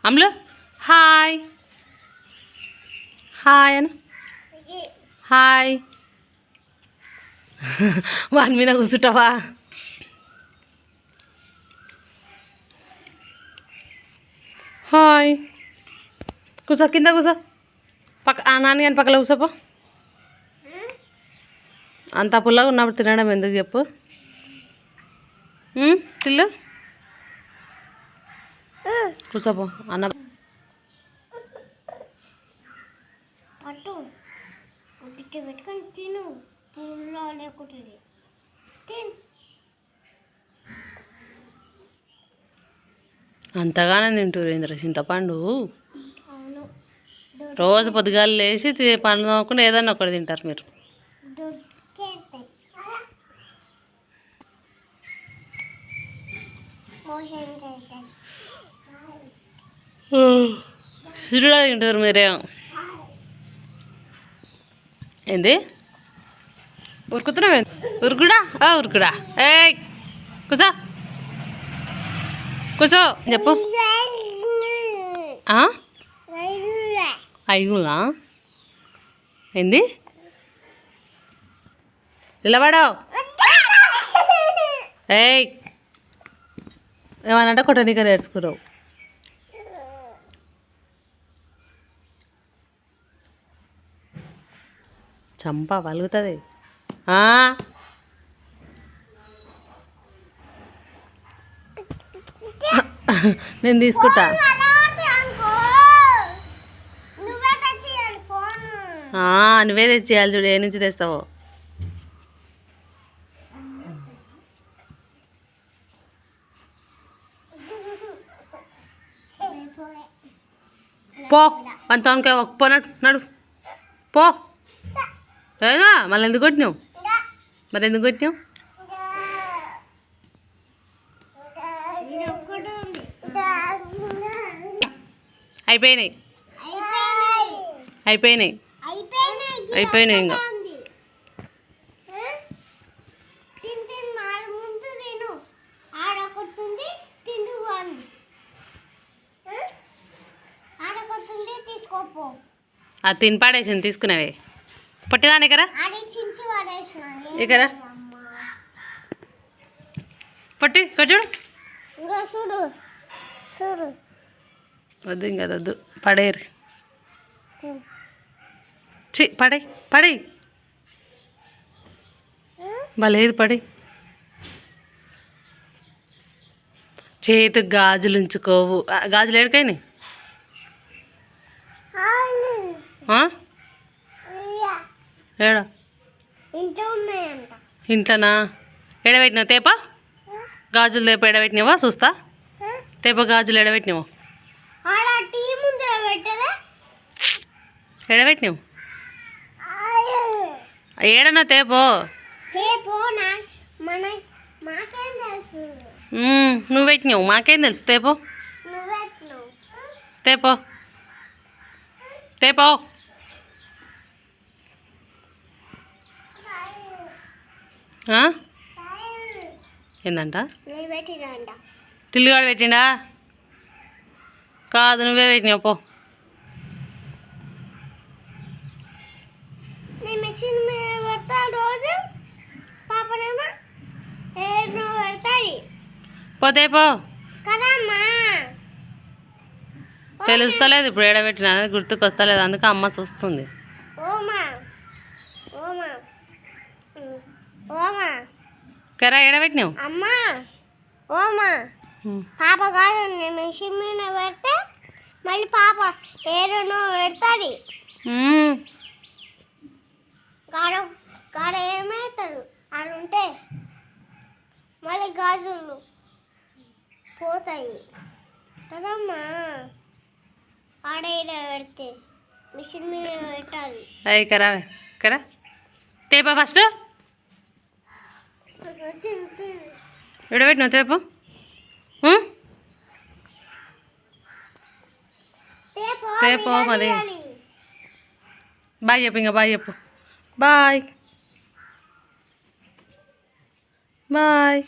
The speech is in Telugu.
అమ్ములు హాయ్ హాయ్ అను హాయ్ వాని మీద కూర్చుంటావా హాయ్ కూర్చో కింద కూర్చో నాన్న కానీ పక్కన కూర్చోపో అంత పుల్లగా ఉన్నప్పుడు తినడం ఎందుకు చెప్పు తిల్లు కూర్చోపో అన్న పెట్టుకొని తిను పుల్ల లేకుంటుంది అంతగానే తింటారు ఇంద్ర చింతపండు రోజు పొద్దుగాలు లేచి పండు నవ్వకుండా ఏదన్నా ఒకటి తింటారు మీరు సిరుడా తింటారు మీరేం ఏంది ఉరుకుతున్నావే ఉరుకుడా ఉరుకుడా ఏ కూర్చో కూర్చో చెప్పు ఐగులా ఏంది నిలబడావు ఏయ్ ఏమనంటే కొట్టనీక నేర్చుకున్నావు చంప పలుగుతుంది నేను తీసుకుంటా నువ్వే తెచ్చేయాలి చూడు ఏ నుంచి తెస్తావో పో పంతొమ్మిది పో నడు పో ఏనా మళ్ళీ ఎందుకు కొట్టినావు మరి ఎందుకు కొట్టినావు అయిపోయినాయి అయిపోయినాయి అయిపోయినాయి ఇంకా అది తిని పాడేసింది తీసుకునేవి పట్టిదాని ఇక్కడ ఇక్కడ పట్టి ఇక్కడ చూడు వద్దు ఇంకా వద్దు పడేరు పడే పడే భలేదు పడే చేతికి గాజులు ఉంచుకోవు గాజులు ఏడికైనా ఏడా ఇంట్లోనా ఎడబెట్టినావు తేప గాజులు తేప ఎడబెట్టినావా చూస్తా తేప గాజులు ఎడబెట్టినావు ఎడబెట్టినావు ఏడన్నా తేపో నువ్వు పెట్టినావు మాకేం తెలుసు తేపో తేపో తేపో ఏందంట టిల్లుగాడు పెట్టిండా కాదు నువ్వే పెట్టినావు పో పోతే పో తెలుస్తలేదు ఇప్పుడు ఏడబెట్టినా అనేది గుర్తుకొస్తలేదు అందుకే అమ్మ చూస్తుంది కరా ఏడబెట్టినావు పాప కాదు మిషన్ మీద పెడితే మళ్ళీ పాప ఏడునో పెడుతుంది కాడ ఏమవుతుంది అది ఉంటే మళ్ళీ గాజులు పోతాయి కదమ్మా ఆడ పెడితే మిషన్ మీద పెట్టాలి అయ్యి కరా కరా తేపా ఫస్ట్ ఎడబెట్టినావు తేపో తేపో మరి బాయ్ చెప్పు ఇంకా బాయ్ చెప్పు బాయ్ బాయ్